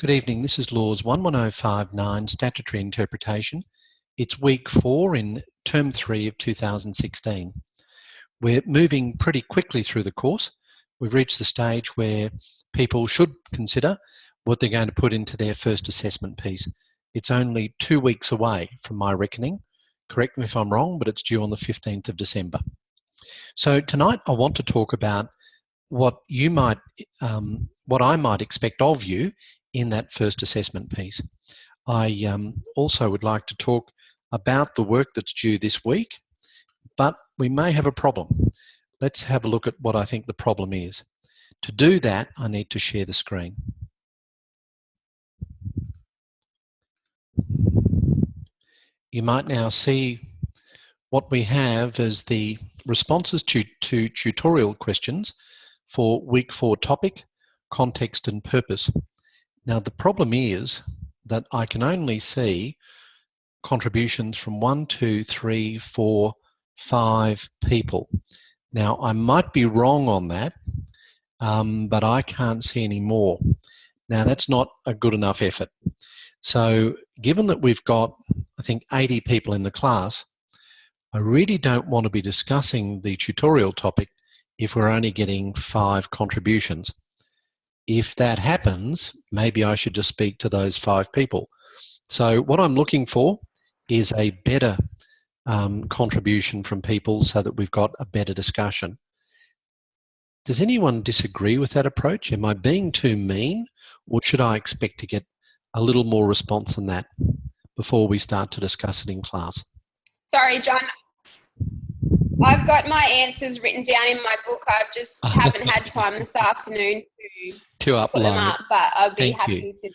Good evening. This is Laws 11059 Statutory Interpretation. It's week 4 in term 3 of 2016. We're moving pretty quickly through the course. We've reached the stage where people should consider what they're going to put into their first assessment piece. It's only 2 weeks away from my reckoning. Correct me if I'm wrong, but it's due on the 15th of December. So tonight I want to talk about what I might expect of you in that first assessment piece. I also would like to talk about the work that's due this week, but we may have a problem. Let's have a look at what I think the problem is. To do that, I need to share the screen. You might now see what we have as the responses to tutorial questions for week 4 topic, context and purpose. Now the problem is that I can only see contributions from 1, 2, 3, 4, 5 people. Now I might be wrong on that, but I can't see any more. Now that's not a good enough effort. So given that we've got, I think, 80 people in the class, I really don't want to be discussing the tutorial topic if we're only getting 5 contributions. If that happens, maybe I should just speak to those 5 people. So what I'm looking for is a better contribution from people so that we've got a better discussion. Does anyone disagree with that approach? Am I being too mean, or should I expect to get a little more response than that before we start to discuss it in class? Sorry, John. I've got my answers written down in my book. I just haven't had time this afternoon to put them up, but I'll be happy to.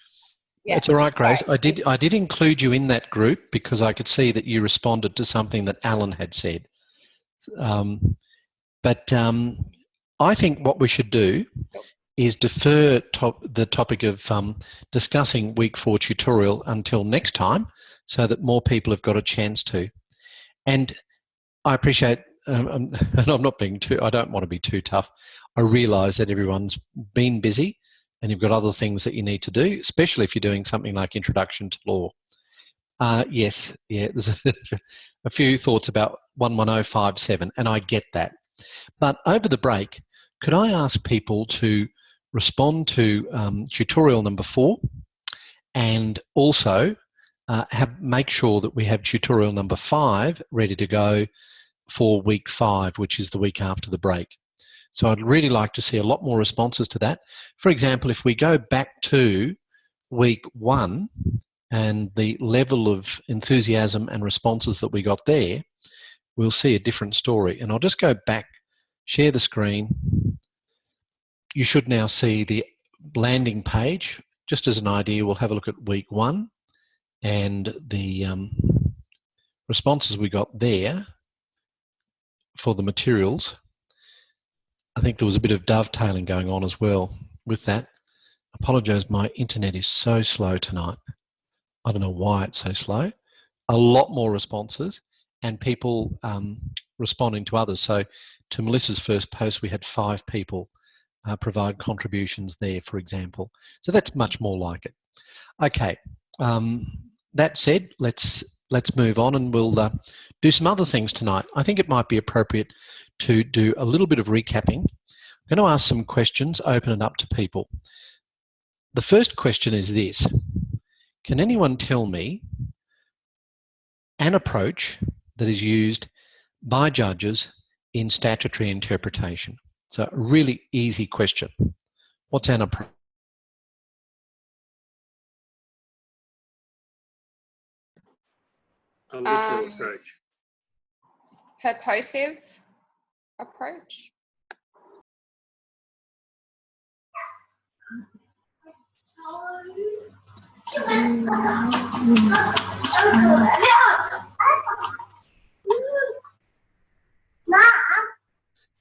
Yeah. That's all right, Grace. I did include you in that group because I could see that you responded to something that Alan had said. I think what we should do is defer the topic of discussing week 4 tutorial until next time so that more people have got a chance to. And I appreciate, and I'm not being I don't want to be too tough. I realise that everyone's been busy and you've got other things that you need to do, especially if you're doing something like Introduction to Law. Yes, there's a few thoughts about 11057, and I get that. But over the break, could I ask people to respond to tutorial number 4 and also make sure that we have tutorial number 5 ready to go for week 5, which is the week after the break. So I'd really like to see a lot more responses to that. For example, if we go back to week 1 and the level of enthusiasm and responses that we got there, we'll see a different story. And I'll just go back, share the screen. You should now see the landing page. Just as an idea, we'll have a look at week 1 and the responses we got there for the materials. I think there was a bit of dovetailing going on as well with that. I apologise, my internet is so slow tonight. I don't know why it's so slow. A lot more responses and people responding to others. So to Melissa's first post, we had 5 people provide contributions there, for example. So that's much more like it. Okay, that said, let's move on and we'll do some other things tonight. I think it might be appropriate to do a little bit of recapping. I'm going to ask some questions, open it up to people. The first question is this: can anyone tell me an approach that is used by judges in statutory interpretation? So a really easy question. What's an approach? A literal approach. Purposive approach.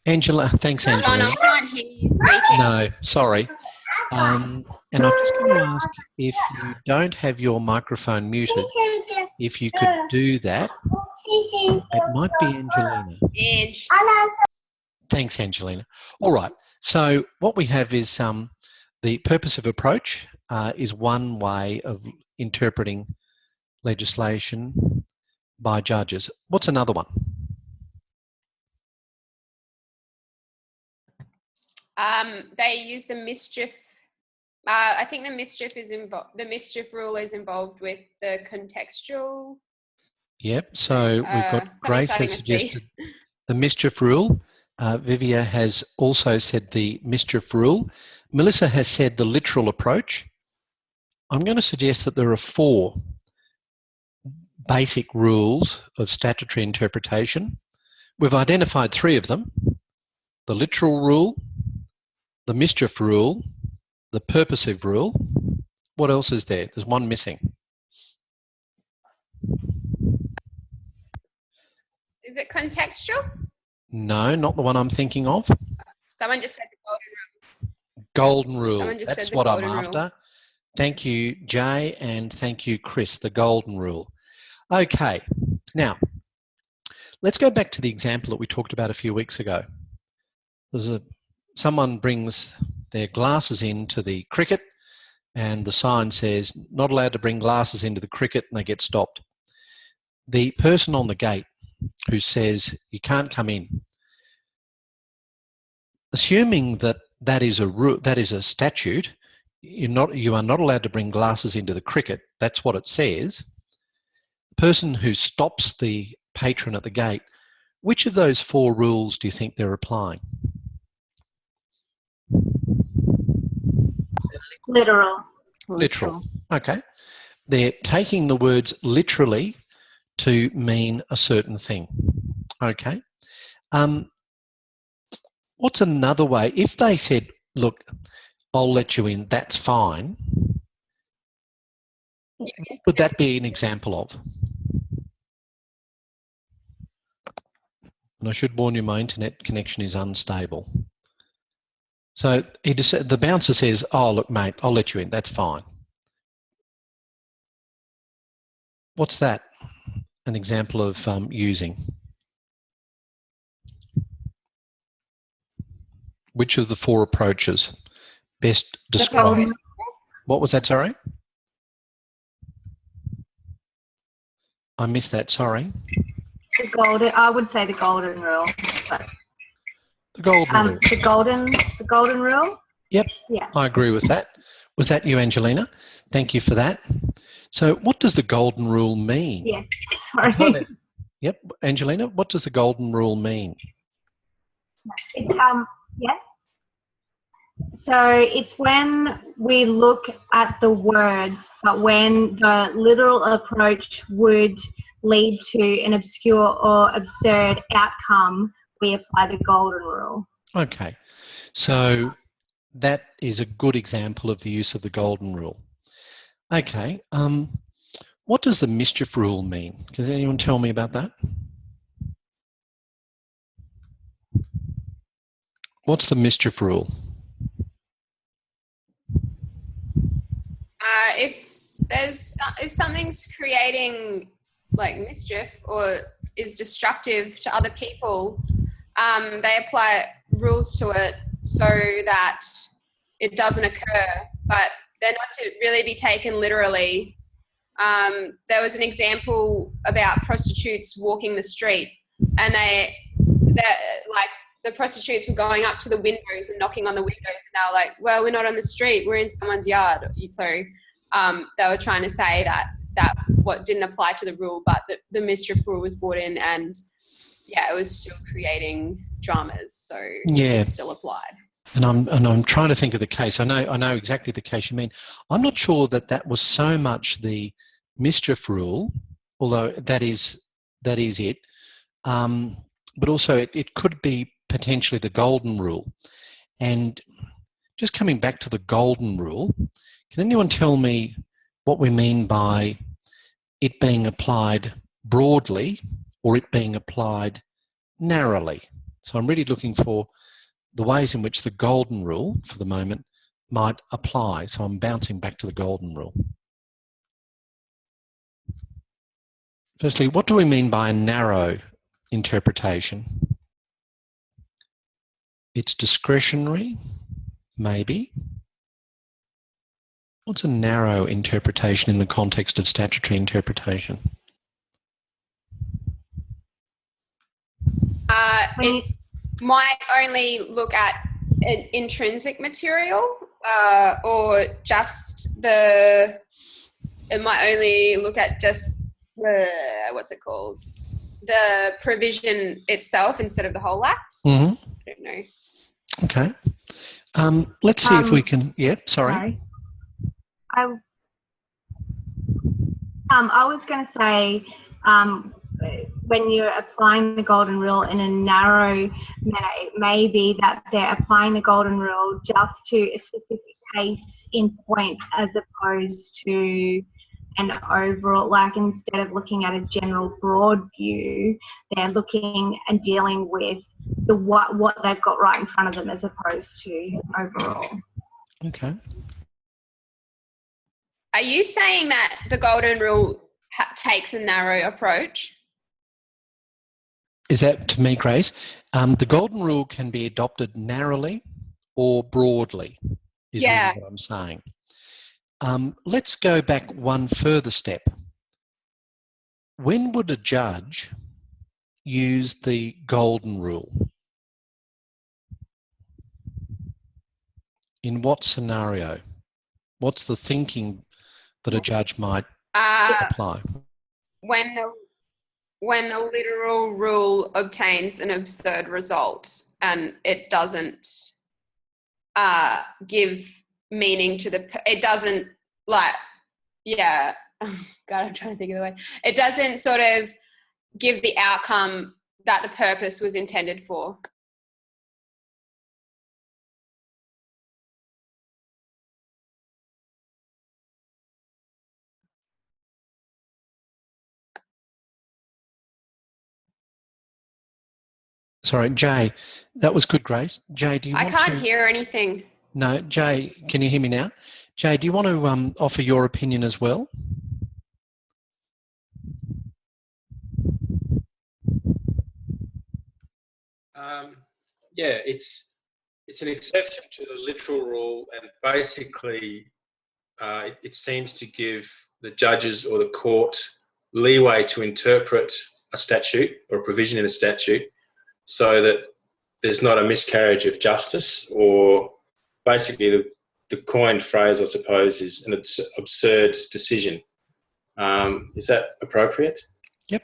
Angela, thanks, Angelina. John, I can't hear you speaking. No, sorry. And I'm just going to ask if you don't have your microphone muted, if you could do that. It might be Angelina. Ange. Thanks, Angelina. All right. So what we have is the purposive approach, is one way of interpreting legislation by judges. What's another one? They use the mischief. I think the mischief is involved. The mischief rule is involved with the contextual. Yep. So we've got Grace has suggested the mischief rule. Vivia has also said the mischief rule. Melissa has said the literal approach. I'm going to suggest that there are 4 basic rules of statutory interpretation. We've identified 3 of them: the literal rule, the mischief rule, the purposive rule. What else is there? There's one missing. Is it contextual? No, not the one I'm thinking of. Someone just said the golden rule. Golden rule. That's what I'm after. Thank you, Jay, and thank you, Chris, the golden rule. Okay, now, let's go back to the example that we talked about a few weeks ago. Someone brings their glasses into the cricket and the sign says, not allowed to bring glasses into the cricket, and they get stopped. The person on the gate who says, you can't come in, assuming that that is a statute, you are not allowed to bring glasses into the cricket, that's what it says. The person who stops the patron at the gate, which of those 4 rules do you think they're applying? Literal. Okay. They're taking the words literally to mean a certain thing. Okay. What's another way? If they said, look, I'll let you in, that's fine. What would that be an example of? And I should warn you, my internet connection is unstable. So the bouncer says, oh, look, mate, I'll let you in, that's fine. What's that an example of using? Which of the 4 approaches best describe? What was that, sorry? I missed that, sorry. I would say the golden rule. But, the golden rule. The golden rule? Yep, yeah. I agree with that. Was that you, Angelina? Thank you for that. So what does the golden rule mean? Yes, sorry. Yep, Angelina, what does the golden rule mean? It's, yeah. So it's when we look at the words, but when the literal approach would lead to an obscure or absurd outcome, we apply the golden rule. Okay, so that is a good example of the use of the golden rule. Okay, what does the mischief rule mean? Can anyone tell me about that? What's the mischief rule? If something's creating like mischief or is destructive to other people, they apply rules to it so that it doesn't occur, but they're not to really be taken literally. There was an example about prostitutes walking the street, and the prostitutes were going up to the windows and knocking on the windows, and they were like, well, we're not on the street, we're in someone's yard. So they were trying to say that what didn't apply to the rule, but the mischief rule was brought in, and yeah, it was still creating dramas, so yeah, it still applied. And I'm trying to think of the case. I know exactly the case you mean. I'm not sure that was so much the mischief rule, although that is it. But also it could be potentially the golden rule. And just coming back to the golden rule, can anyone tell me what we mean by it being applied broadly or it being applied narrowly? So I'm really looking for the ways in which the golden rule, for the moment, might apply. So I'm bouncing back to the golden rule. Firstly, what do we mean by a narrow interpretation? It's discretionary, maybe. What's a narrow interpretation in the context of statutory interpretation? It might only look at an intrinsic material, or just it might only look at just what's it called? The provision itself instead of the whole act. Mm-hmm. I don't know. Okay. Let's see if we can. Yeah, sorry. I was going to say, when you're applying the golden rule in a narrow manner, it may be that they're applying the golden rule just to a specific case in point, as opposed to an overall, like instead of looking at a general broad view, they're looking and dealing with what they've got right in front of them, as opposed to overall. Okay. Are you saying that the golden rule takes a narrow approach? Is that to me, Grace? The golden rule can be adopted narrowly or broadly, is really what I'm saying. Let's go back one further step. When would a judge use the golden rule? In what scenario? What's the thinking that a judge might apply? When the literal rule obtains an absurd result and it doesn't give meaning to it doesn't God, I'm trying to think of the way. It doesn't sort of give the outcome that the purpose was intended for. Sorry, Jay, that was good, Grace. Jay, do you want to... I can't hear anything. No, Jay, can you hear me now? Jay, do you want to offer your opinion as well? Yeah, it's an exception to the literal rule, and basically it seems to give the judges or the court leeway to interpret a statute or a provision in a statute so that there's not a miscarriage of justice, or basically the coined phrase, I suppose, is an absurd decision. Is that appropriate? Yep.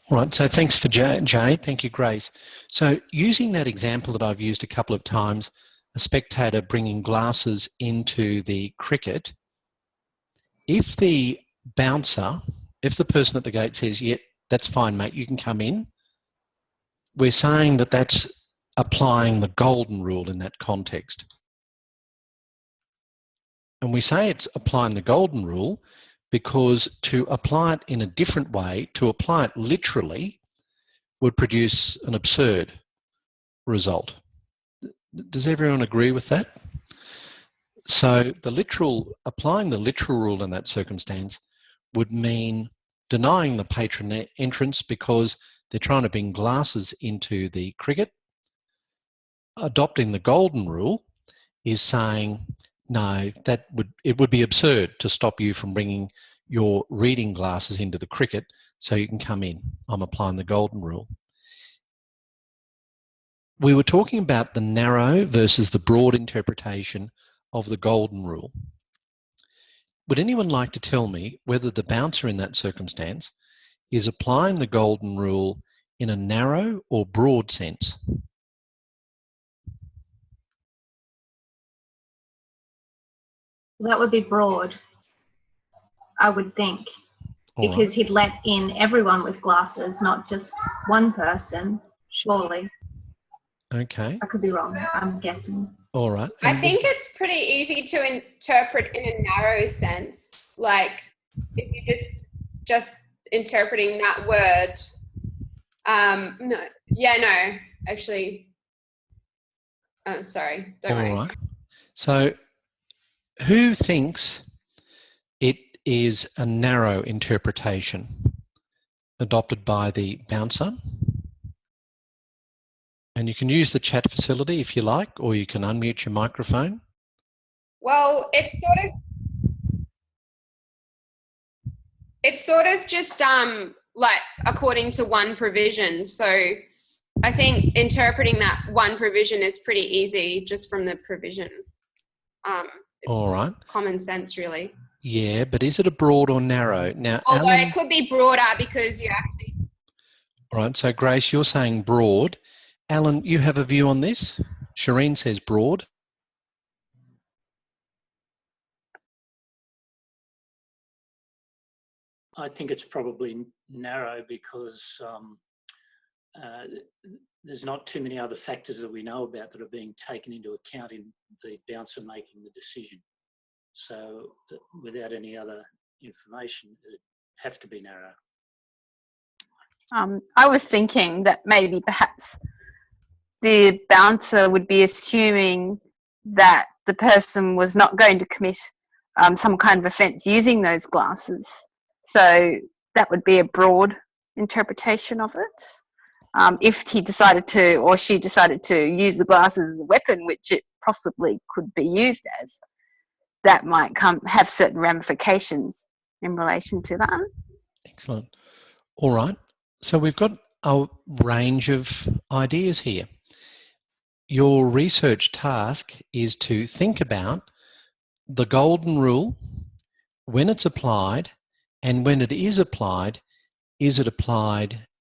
All right. So thanks for Jay. Thank you, Grace. So using that example that I've used a couple of times, a spectator bringing glasses into the cricket, if the bouncer, if the person at the gate says, yeah, that's fine, mate, you can come in, we're saying that that's applying the golden rule in that context. And we say it's applying the golden rule because to apply it in a different way, to apply it literally, would produce an absurd result. Does everyone agree with that? So applying the literal rule in that circumstance would mean denying the patron entrance because they're trying to bring glasses into the cricket. Adopting the golden rule is saying, no, it would be absurd to stop you from bringing your reading glasses into the cricket so you can come in. I'm applying the golden rule. We were talking about the narrow versus the broad interpretation of the golden rule. Would anyone like to tell me whether the bouncer in that circumstance is applying the golden rule in a narrow or broad sense? That would be broad, I would think, because he'd let in everyone with glasses, not just one person, surely. Okay. I could be wrong, I'm guessing. All right. I think it's pretty easy to interpret in a narrow sense. Like, if you're just interpreting that word. Sorry, don't worry. All right. So, who thinks it is a narrow interpretation adopted by the bouncer? And you can use the chat facility if you like, or you can unmute your microphone. Well, it's sort of It's sort of just like according to one provision. So I think interpreting that one provision is pretty easy just from the provision. It's all right. Common sense, really. Yeah, but is it a broad or narrow? Now, although Alan, it could be broader because you actually... All right, so Grace, you're saying broad. Alan, you have a view on this? Shireen says broad. I think it's probably narrow because there's not too many other factors that we know about that are being taken into account in the bouncer making the decision. So without any other information, it'd have to be narrow. I was thinking that maybe perhaps the bouncer would be assuming that the person was not going to commit some kind of offence using those glasses. So that would be a broad interpretation of it. If he decided to, or she decided to use the glasses as a weapon, which it possibly could be used as, that might have certain ramifications in relation to that. Excellent. All right. So we've got a range of ideas here. Your research task is to think about the golden rule, when it's applied, and when it is applied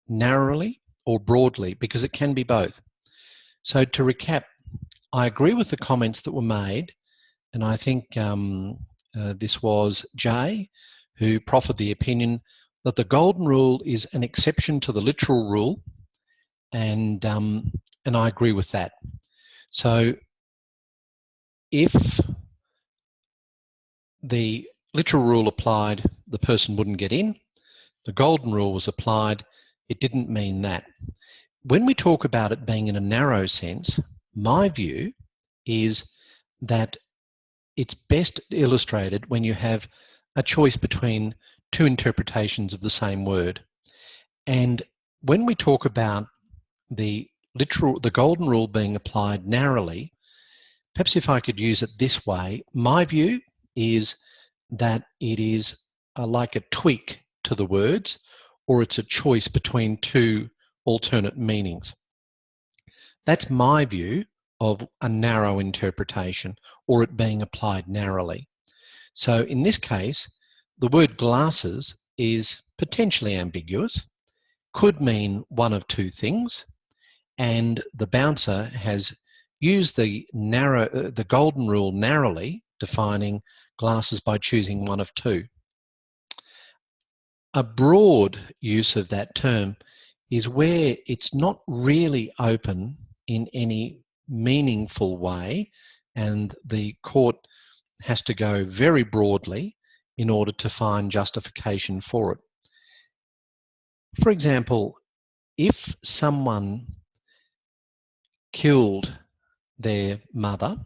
narrowly or broadly? Because it can be both. So to recap, I agree with the comments that were made, and I think this was Jay who proffered the opinion that the golden rule is an exception to the literal rule, and I agree with that. So if the literal rule applied, the person wouldn't get in. The golden rule was applied, it didn't mean that. When we talk about it being in a narrow sense, my view is that it's best illustrated when you have a choice between two interpretations of the same word. And when we talk about the golden rule being applied narrowly, perhaps if I could use it this way, my view is that it is like a tweak to the words, or it's a choice between two alternate meanings. That's my view of a narrow interpretation, or it being applied narrowly. So in this case, the word glasses is potentially ambiguous, could mean one of two things, and the bouncer has used the golden rule narrowly, defining glasses by choosing one of two. A broad use of that term is where it's not really open in any meaningful way, and the court has to go very broadly in order to find justification for it. For example, if someone killed their mother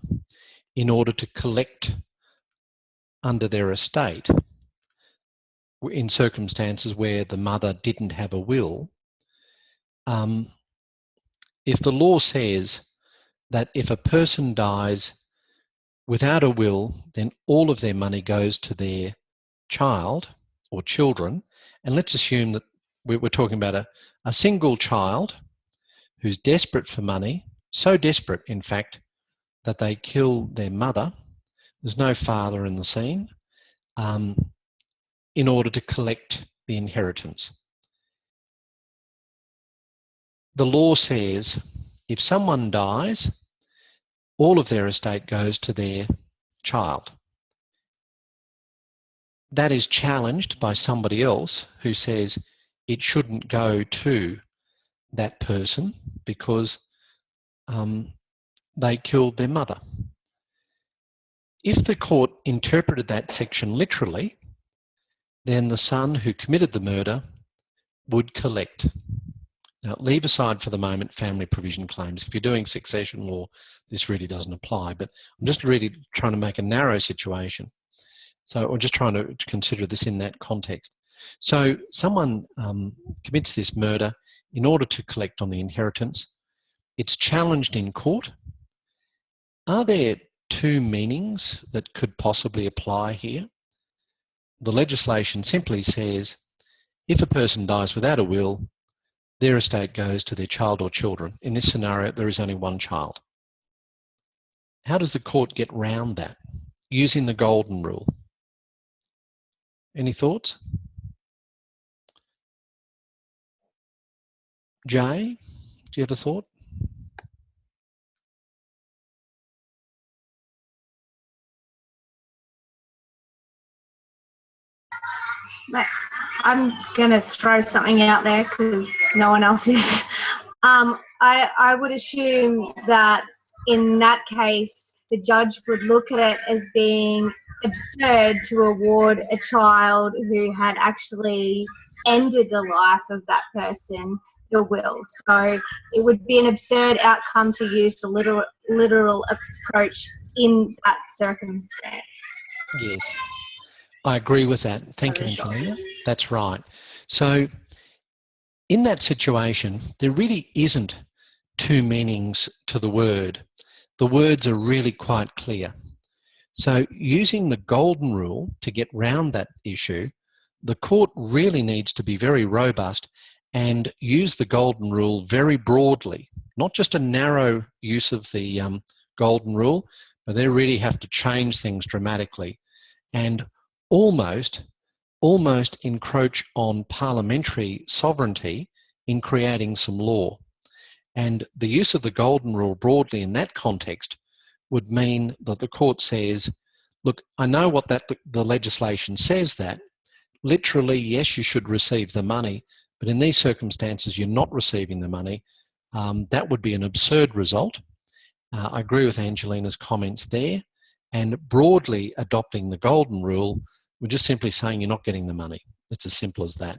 in order to collect under their estate, in circumstances where the mother didn't have a will, if the law says that if a person dies without a will, then all of their money goes to their child or children, and let's assume that we're talking about a single child who's desperate for money, so desperate, in fact, that they kill their mother. There's no father in the scene, in order to collect the inheritance. The law says if someone dies, all of their estate goes to their child. That is challenged by somebody else who says it shouldn't go to that person because they killed their mother. If the court interpreted that section literally, then the son who committed the murder would collect. Now, leave aside for the moment family provision claims. If you're doing succession law, this really doesn't apply, but I'm just really trying to make a narrow situation. So I'm just trying to consider this in that context. So someone commits this murder in order to collect on the inheritance. It's challenged in court. Are there two meanings that could possibly apply here? the legislation simply says if a person dies without a will, their estate goes to their child or children. In this scenario, there is only one child. How does the court get round that? Using the golden rule. Any thoughts? Jay, do you have a thought? I'm going to throw something out there because no one else is. I would assume that in that case, the judge would look at it as being absurd to award a child who had actually ended the life of that person the will. So it would be an absurd outcome to use the literal approach in that circumstance. Yes, I agree with that. Thank you, Angelina. That's right. So in that situation, there really isn't two meanings to the word. The words are really quite clear. So using the golden rule to get round that issue, the court really needs to be very robust and use the golden rule very broadly, not just a narrow use of the golden rule, but they really have to change things dramatically and almost encroach on parliamentary sovereignty in creating some law. And the use of the golden rule broadly in that context would mean that the court says, look, I know what the legislation says that. Literally, yes, you should receive the money, but in these circumstances, you're not receiving the money. That would be an absurd result. I agree with Angelina's comments there. And broadly adopting the golden rule, we're just simply saying you're not getting the money. It's as simple as that.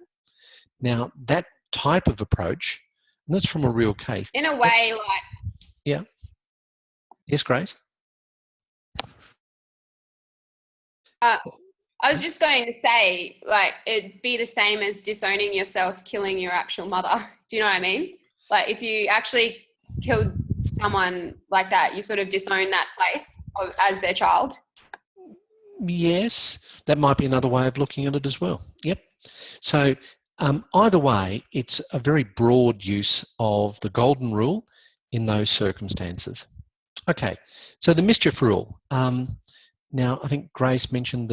Now, that type of approach, and that's from a real case. In a way, like... Yeah. Yes, Grace? I was just going to say, like, it'd be the same as disowning yourself, killing your actual mother. Do you know what I mean? Like, if you actually killed someone like that, you sort of disown that place as their child. Yes, that might be another way of looking at it as well. Yep. So either way, it's a very broad use of the golden rule in those circumstances. Okay, so the mischief rule. Now, I think Grace mentioned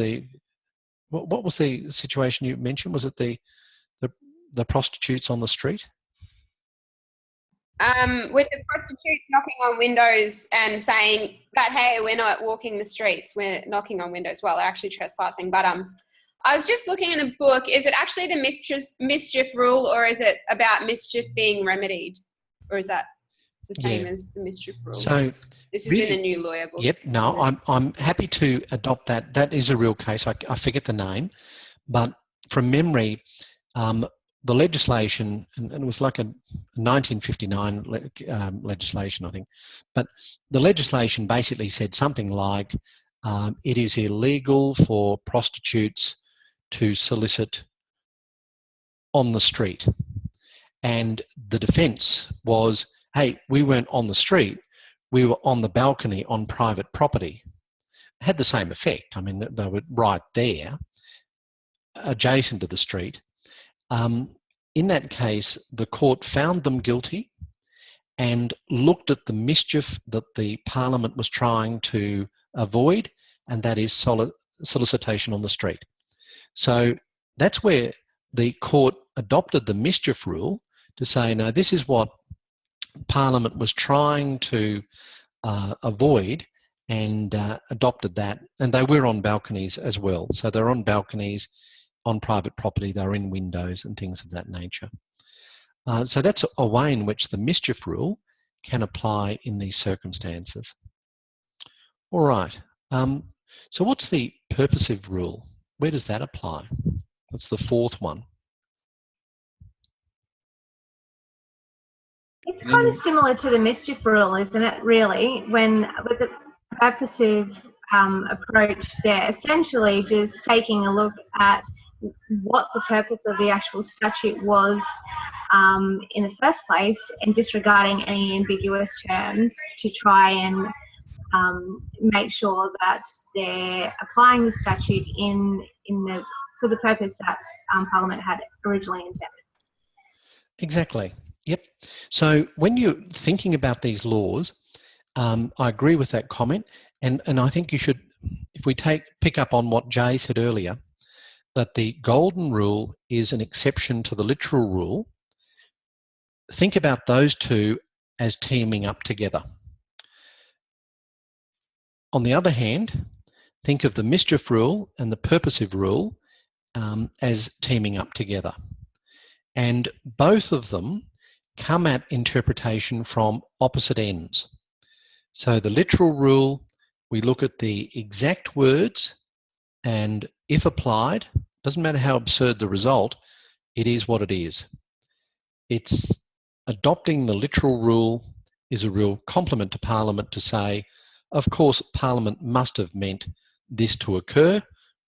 what was the situation you mentioned? Was it the prostitutes on the street? With the prostitutes knocking on windows and saying that, hey, we're not walking the streets, we're knocking on windows. Well, they're actually trespassing. But I was just looking in the book. Is it actually the mischief rule, or is it about mischief being remedied? Or is that the same as the mischief rule? So this is really, in the new lawyer book. Yep. No, I'm happy to adopt that. That is a real case. I forget the name, but from memory, the legislation, and it was like a 1959 legislation, I think, but the legislation basically said something like it is illegal for prostitutes to solicit on the street. And the defence was, hey, we weren't on the street, we were on the balcony on private property. It had the same effect. I mean, they were right there, adjacent to the street. In that case, the court found them guilty and looked at the mischief that the Parliament was trying to avoid, and that is solicitation on the street. So that's where the court adopted the mischief rule to say, no, this is what Parliament was trying to avoid, and adopted that. And they were on balconies as well. So they're on balconies, on private property, they're in windows and things of that nature. So that's a way in which the mischief rule can apply in these circumstances. All right. So what's the purposive rule? Where does that apply? That's the fourth one. It's kind of similar to the mischief rule, isn't it, really? When with the purposive approach, they're essentially just taking a look at what the purpose of the actual statute was in the first place, and disregarding any ambiguous terms to try and make sure that they're applying the statute in the for the purpose that Parliament had originally intended. Exactly. Yep. So when you're thinking about these laws, I agree with that comment, and I think you should, if we pick up on what Jay said earlier, that the golden rule is an exception to the literal rule. Think about those two as teaming up together. On the other hand, think of the mischief rule and the purposive rule as teaming up together. And both of them come at interpretation from opposite ends. So the literal rule, we look at the exact words, and if applied, doesn't matter how absurd the result, it is what it is. It's adopting the literal rule is a real compliment to Parliament to say, of course, Parliament must have meant this to occur.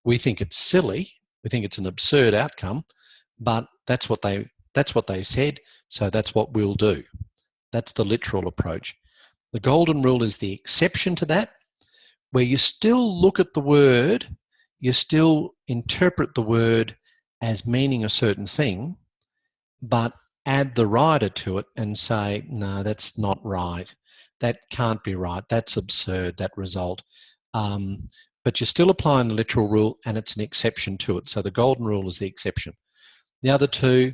We think it's silly. We think it's an absurd outcome, but that's what they said, so that's what we'll do. That's the literal approach. The golden rule is the exception to that, where you still look at the word, you still interpret the word as meaning a certain thing, but add the rider to it and say, no, that's not right. That can't be right. That's absurd, that result. But you're still applying the literal rule, and it's an exception to it. So the golden rule is the exception. The other two,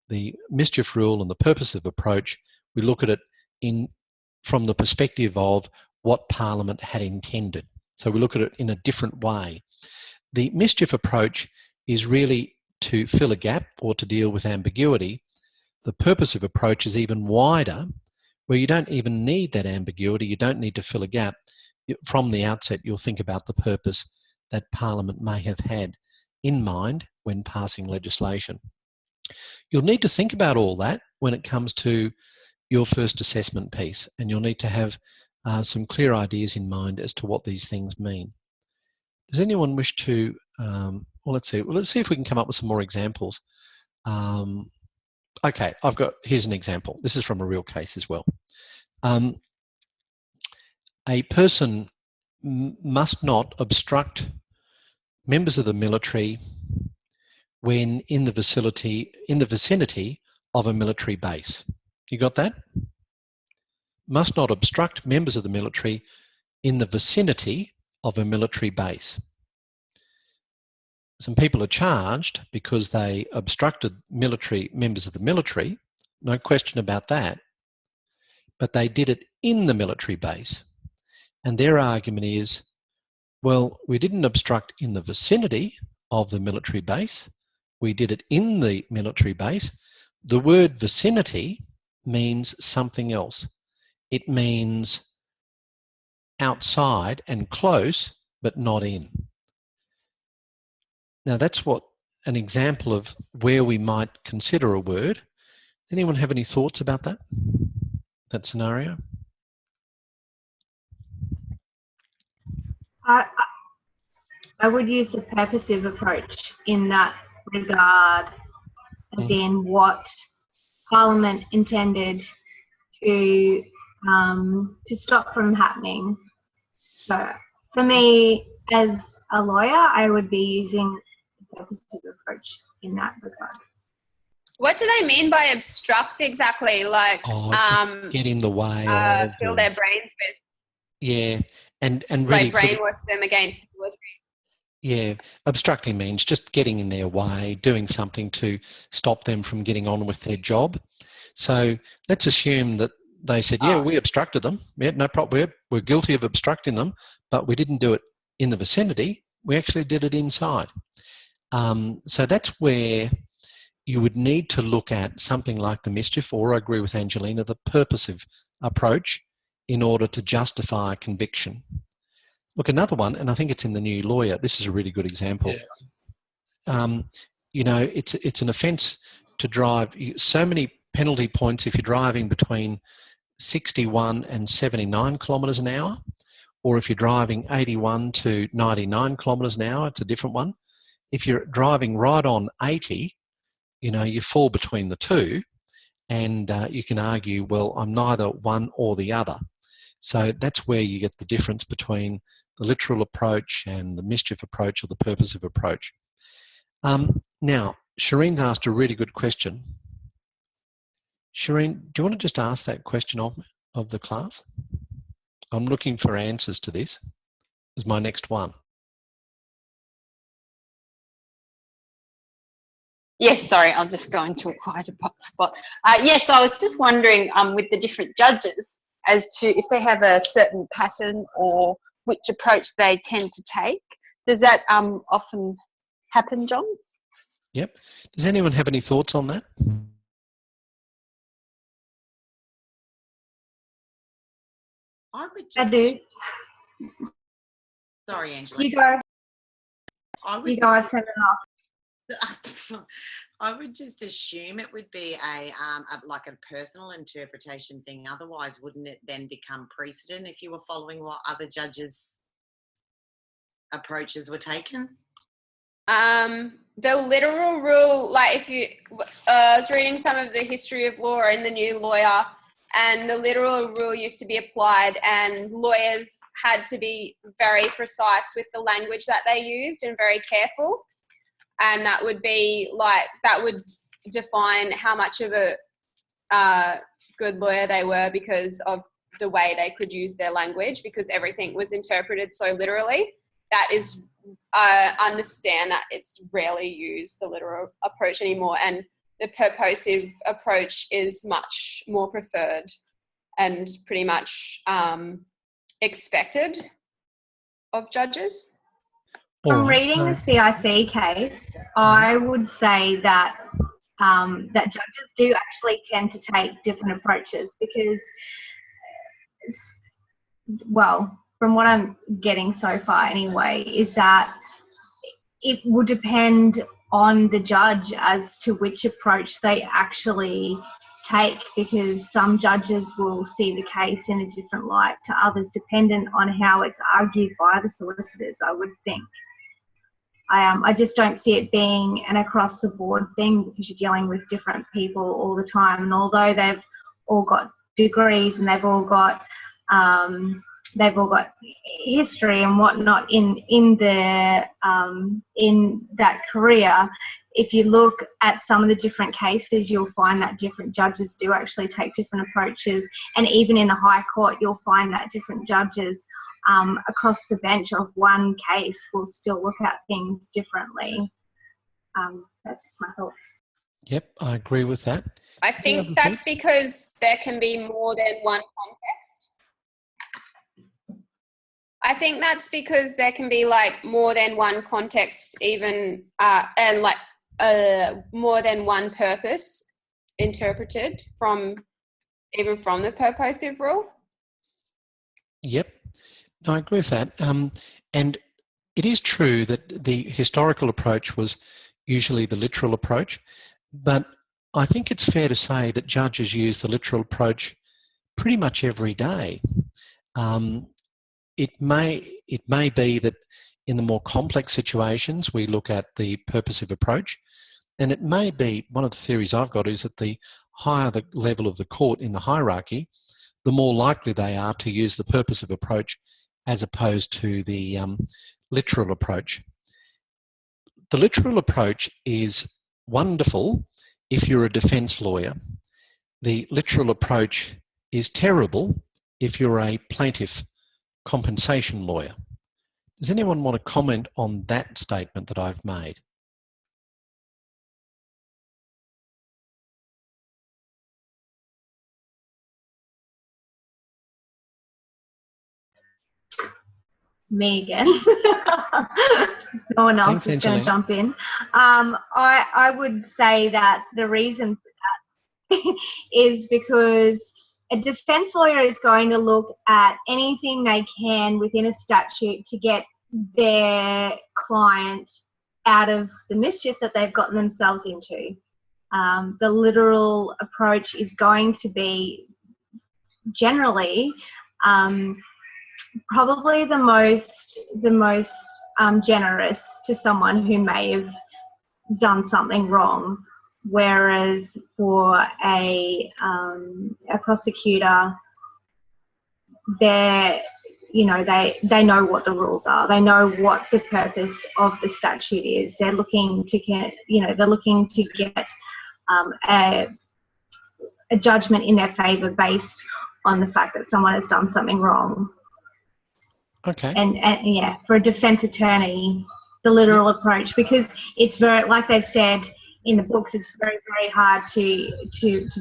the mischief rule and the purposive approach, we look at it from the perspective of what Parliament had intended. So we look at it in a different way. The mischief approach is really to fill a gap or to deal with ambiguity. The purposive approach is even wider, where you don't even need that ambiguity, you don't need to fill a gap. From the outset, you'll think about the purpose that Parliament may have had in mind when passing legislation. You'll need to think about all that when it comes to your first assessment piece, and you'll need to have some clear ideas in mind as to what these things mean. Does anyone wish to, well, let's see if we can come up with some more examples. Okay, here's an example. This is from a real case as well. A person must not obstruct members of the military when in the vicinity of a military base. You got that? Must not obstruct members of the military in the vicinity of a military base. Some people are charged because they obstructed members of the military, no question about that, but they did it in the military base. And their argument is, well, we didn't obstruct in the vicinity of the military base, we did it in the military base. The word vicinity means something else. It means outside and close, but not in. Now that's an example of where we might consider a word. Anyone have any thoughts about that scenario? I would use the purposive approach in that regard, as in what Parliament intended to stop from happening. So for me, as a lawyer, I would be using the purposive approach in that regard. What do they mean by obstruct exactly? Like, get in the way fill their brains with. Yeah, and really like brainwash them against the military. Yeah, obstructing means just getting in their way, doing something to stop them from getting on with their job. So let's assume that they said, yeah, we obstructed them. Yeah, no problem. We're guilty of obstructing them, but we didn't do it in the vicinity. We actually did it inside. So that's where you would need to look at something like the mischief, or I agree with Angelina, the purposive approach in order to justify a conviction. Look, another one, and I think it's in the New Lawyer. This is a really good example. Yeah. You know, it's an offence to drive so many penalty points if you're driving between 61 and 79 kilometres an hour, or if you're driving 81 to 99 kilometres an hour, it's a different one. If you're driving right on 80, you know, you fall between the two, and you can argue, well, I'm neither one or the other. So that's where you get the difference between the literal approach and the mischief approach or the purposive approach. Now, Shireen's asked a really good question. Shireen, do you want to just ask that question of the class? I'm looking for answers to this as my next one. Yes, sorry, I'll just go into a quieter spot. Yes, I was just wondering with the different judges as to if they have a certain pattern or which approach they tend to take. Does that often happen, John? Yep. Does anyone have any thoughts on that? I do. Sorry, Angela. You go. You go. I've sent it off. I would just assume it would be like a personal interpretation thing. Otherwise, wouldn't it then become precedent if you were following what other judges' approaches were taken? The literal rule, like if you, I was reading some of the history of law in the New Lawyer, and the literal rule used to be applied, and lawyers had to be very precise with the language that they used and very careful. And that would be like, that would define how much of a good lawyer they were because of the way they could use their language, because everything was interpreted so literally. That is, I understand that it's rarely used, the literal approach anymore, and the purposive approach is much more preferred and pretty much expected of judges. From reading the CIC case, I would say that that judges do actually tend to take different approaches because, well, from what I'm getting so far anyway, is that it will depend on the judge as to which approach they actually take, because some judges will see the case in a different light to others, dependent on how it's argued by the solicitors, I would think. I just don't see it being an across-the-board thing because you're dealing with different people all the time. And although they've all got degrees and they've all got history and whatnot in that career, if you look at some of the different cases, you'll find that different judges do actually take different approaches. And even in the High Court, you'll find that different judges across the bench of one case will still look at things differently. That's just my thoughts. Yep, I agree with that. I think that's because there can be more than one context. I think that's because there can be like more than one context even and like more than one purpose interpreted from the purposive rule. Yep. No, I agree with that. And it is true that the historical approach was usually the literal approach, but I think it's fair to say that judges use the literal approach pretty much every day. It may be that in the more complex situations we look at the purposive approach, and it may be, one of the theories I've got is that the higher the level of the court in the hierarchy, the more likely they are to use the purposive approach as opposed to the literal approach. The literal approach is wonderful if you're a defence lawyer. The literal approach is terrible if you're a plaintiff compensation lawyer. Does anyone want to comment on that statement that I've made? Me again. No one else is going to jump in. I would say that the reason for that is because a defence lawyer is going to look at anything they can within a statute to get their client out of the mischief that they've gotten themselves into. The literal approach is going to be generally probably the most generous to someone who may have done something wrong, whereas for a prosecutor, you know, they know what the rules are. They know what the purpose of the statute is. They're looking to get, you know, they're looking to get a judgment in their favour based on the fact that someone has done something wrong. Okay. And yeah, for a defence attorney, the literal approach, because it's very, like they've said in the books, it's very, very hard to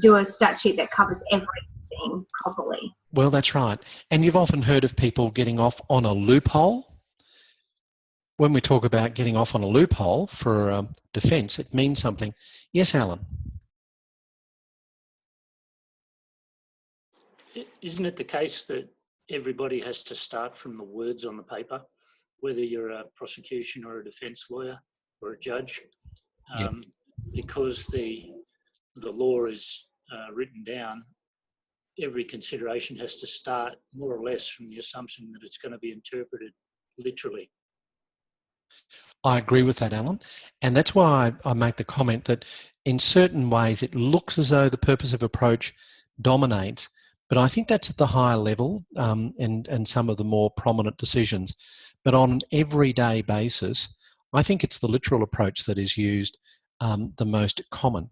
do a statute that covers everything properly. Well, that's right. And you've often heard of people getting off on a loophole. When we talk about getting off on a loophole for defence, it means something. Yes, Alan? Isn't it the case that everybody has to start from the words on the paper, whether you're a prosecution or a defence lawyer or a judge? Yep. Because the law is written down, every consideration has to start more or less from the assumption that it's going to be interpreted literally. I agree with that, Alan. And that's why I make the comment that in certain ways it looks as though the purposive approach dominates, but I think that's at the higher level and some of the more prominent decisions. But on an everyday basis, I think it's the literal approach that is used the most common.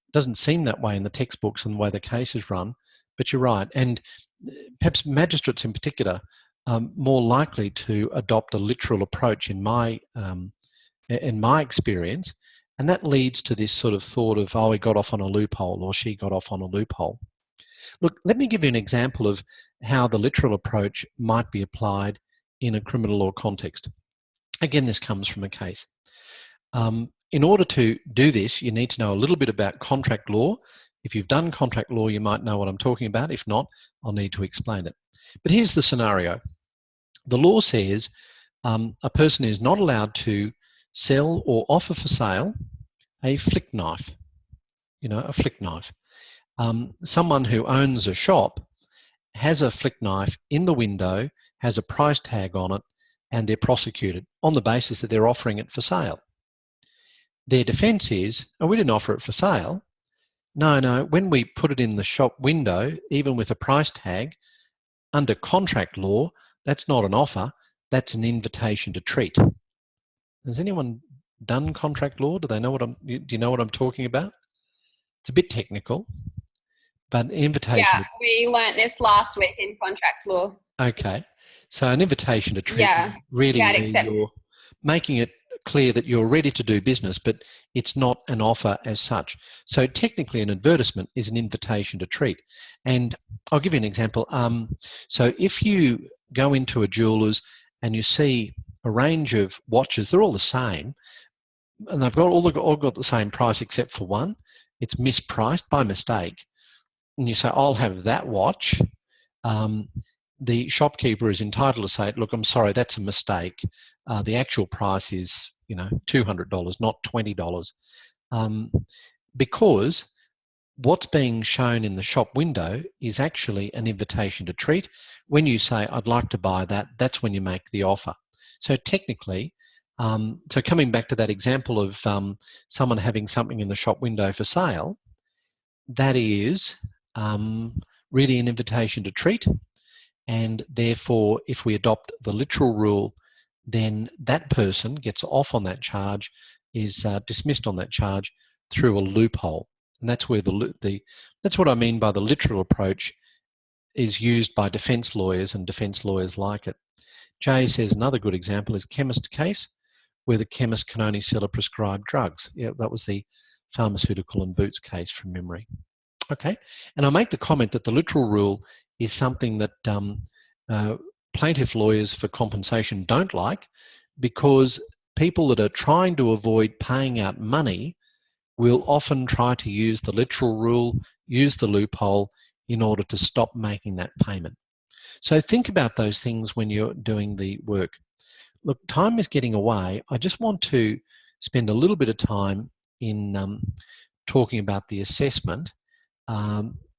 It doesn't seem that way in the textbooks and the way the case is run, but you're right. And perhaps magistrates in particular are more likely to adopt a literal approach in my experience. And that leads to this sort of thought of, oh, he got off on a loophole or she got off on a loophole. Look, let me give you an example of how the literal approach might be applied in a criminal law context. Again, this comes from a case. In order to do this, you need to know a little bit about contract law. If you've done contract law, you might know what I'm talking about. If not, I'll need to explain it. But here's the scenario. The law says a person is not allowed to sell or offer for sale a flick knife, you know, a flick knife. Someone who owns a shop has a flick knife in the window, has a price tag on it, and they're prosecuted on the basis that they're offering it for sale. Their defence is, oh, we didn't offer it for sale. No, when we put it in the shop window, even with a price tag, under contract law, that's not an offer, that's an invitation to treat. Has anyone done contract law? Do you know what I'm talking about? It's a bit technical, but invitation. Yeah, we learnt this last week in contract law. Okay, so an invitation to treat. Yeah, really, you're making it clear that you're ready to do business, but it's not an offer as such. So technically an advertisement is an invitation to treat. And I'll give you an example. So if you go into a jeweler's and you see a range of watches, they're all the same, and they've got all got the same price except for one. It's mispriced by mistake. And you say, I'll have that watch. The shopkeeper is entitled to say, look, I'm sorry, that's a mistake. The actual price is, you know, $200, not $20. Because what's being shown in the shop window is actually an invitation to treat. When you say, I'd like to buy that, that's when you make the offer. So technically, so coming back to that example of someone having something in the shop window for sale, that is really an invitation to treat. And therefore, if we adopt the literal rule, then that person gets off on that charge, is dismissed on that charge through a loophole. And that's where that's what I mean by the literal approach is used by defence lawyers and defence lawyers like it. Jay says another good example is chemist case, where the chemist can only sell a prescribed drugs. Yeah, that was the pharmaceutical and boots case from memory. Okay, and I make the comment that the literal rule is something that plaintiff lawyers for compensation don't like, because people that are trying to avoid paying out money will often try to use the literal rule, use the loophole in order to stop making that payment. So think about those things when you're doing the work. Look, time is getting away. I just want to spend a little bit of time in talking about the assessment.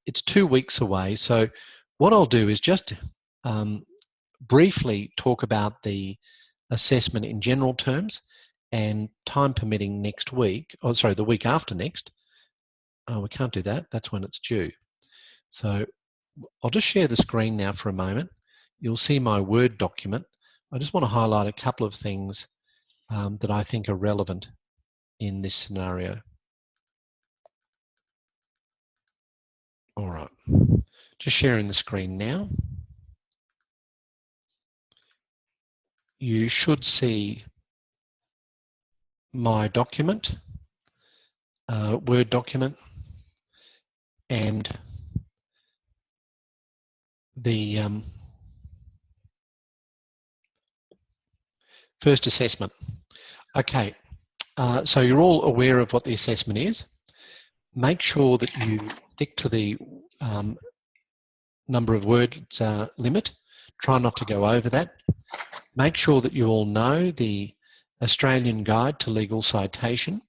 It's 2 weeks away, so what I'll do is just briefly talk about the assessment in general terms, and time permitting next week, oh sorry, the week after next. Oh, we can't do that, that's when it's due. So I'll just share the screen now for a moment. you'll see my Word document. I just want to highlight a couple of things that I think are relevant in this scenario. All right, just sharing the screen now. You should see my document, Word document, and the first assessment. Okay, so you're all aware of what the assessment is. Make sure that you stick to the number of words limit. Try not to go over that. Make sure that you all know the Australian Guide to Legal Citation.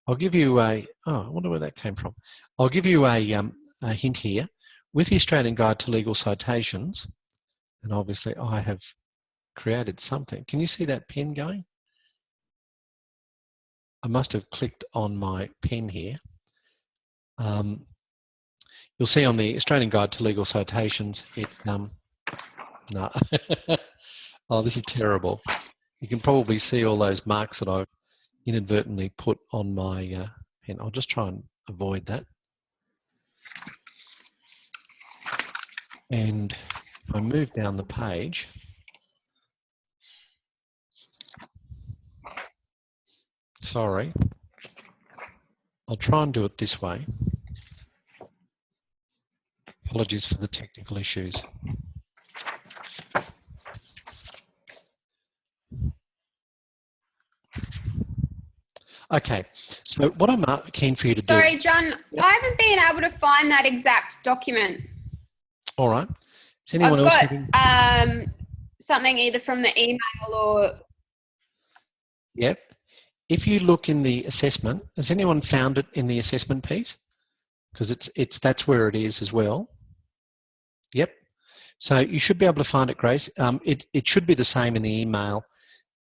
I'll give you a, I wonder where that came from. I'll give you a hint here. With the Australian Guide to Legal Citations, and obviously I have created something. Can you see that pen going? I must have clicked on my pen here. You'll see on the Australian Guide to Legal Citations, it, no. Oh, this is terrible. You can probably see all those marks that I've inadvertently put on my pen. I'll just try and avoid that. And if I move down the page, sorry, I'll try and do it this way. Apologies for the technical issues. Okay, so what I'm keen for you to do... Sorry, John, I haven't been able to find that exact document. All right. Is anyone else having... something either from the email or... Yep. If you look in the assessment, has anyone found it in the assessment piece? Because that's where it is as well. Yep. So you should be able to find it, Grace. It should be the same in the email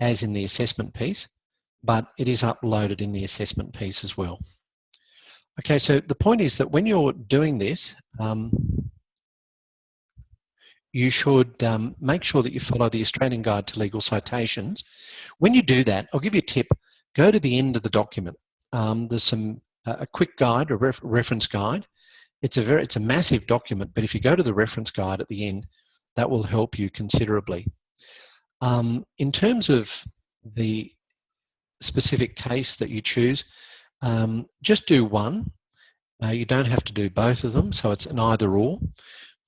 as in the assessment piece, but it is uploaded in the assessment piece as well. Okay, so the point is that when you're doing this, you should make sure that you follow the Australian Guide to Legal Citations. When you do that, I'll give you a tip. Go to the end of the document. There's a quick guide, a reference guide. It's a massive document, but if you go to the reference guide at the end, that will help you considerably. In terms of the specific case that you choose, just do one. You don't have to do both of them, so it's an either or.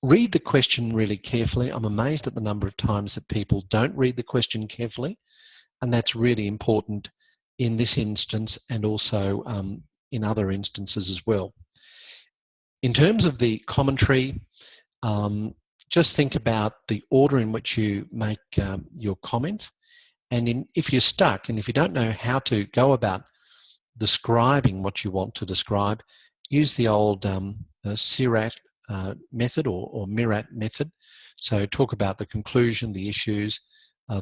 Read the question really carefully. I'm amazed at the number of times that people don't read the question carefully, and that's really important in this instance and also in other instances as well. In terms of the commentary, just think about the order in which you make your comments, and if you're stuck and if you don't know how to go about describing what you want to describe, use the old CIRAT method or MIRAT method. So talk about the conclusion, the issues,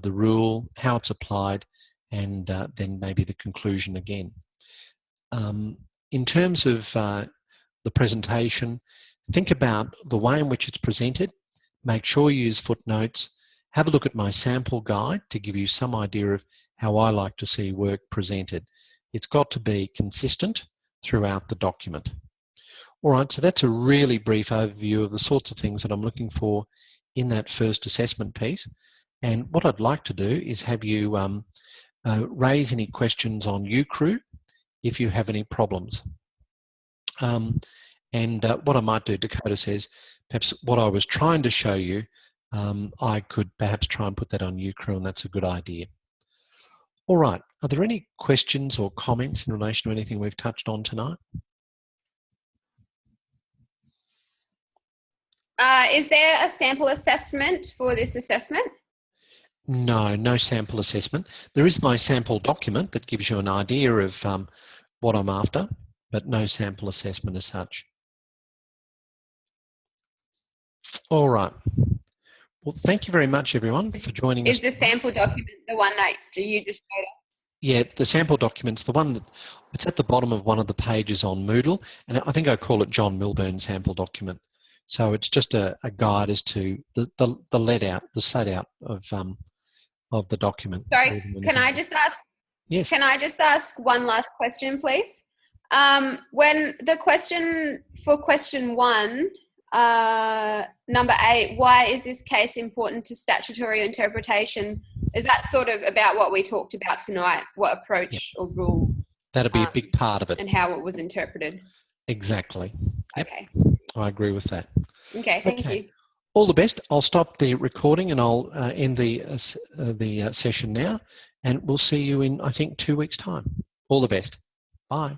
the rule, how it's applied, and then maybe the conclusion again. In terms of the presentation, think about the way in which it's presented. Make sure you use footnotes. Have a look at my sample guide to give you some idea of how I like to see work presented. It's got to be consistent throughout the document. All right, so that's a really brief overview of the sorts of things that I'm looking for in that first assessment piece. And what I'd like to do is have you raise any questions on UCRU if you have any problems. What I might do, Dakota says, perhaps what I was trying to show you, I could perhaps try and put that on UCRU, and that's a good idea. All right, are there any questions or comments in relation to anything we've touched on tonight? Is there a sample assessment for this assessment? No, no sample assessment. There is my sample document that gives you an idea of what I'm after, but no sample assessment as such. All right. Well, thank you very much, everyone, for joining us. Is the sample document the one that you just showed us? Yeah, the sample document's the one that it's at the bottom of one of the pages on Moodle, and I think I call it John Milburn's sample document. So it's just a guide as to the let out, the set out of the document. Sorry, can I just ask? Yes. Can I just ask one last question, please? When the question for question 1, number 8, why is this case important to statutory interpretation? Is that sort of about what we talked about tonight? What approach or rule? That'll be a big part of it. And how it was interpreted. Exactly. Yep. Okay. I agree with that. Okay, thank you. All the best. I'll stop the recording and I'll end the session now, and we'll see you in, I think, 2 weeks' time. All the best. Bye.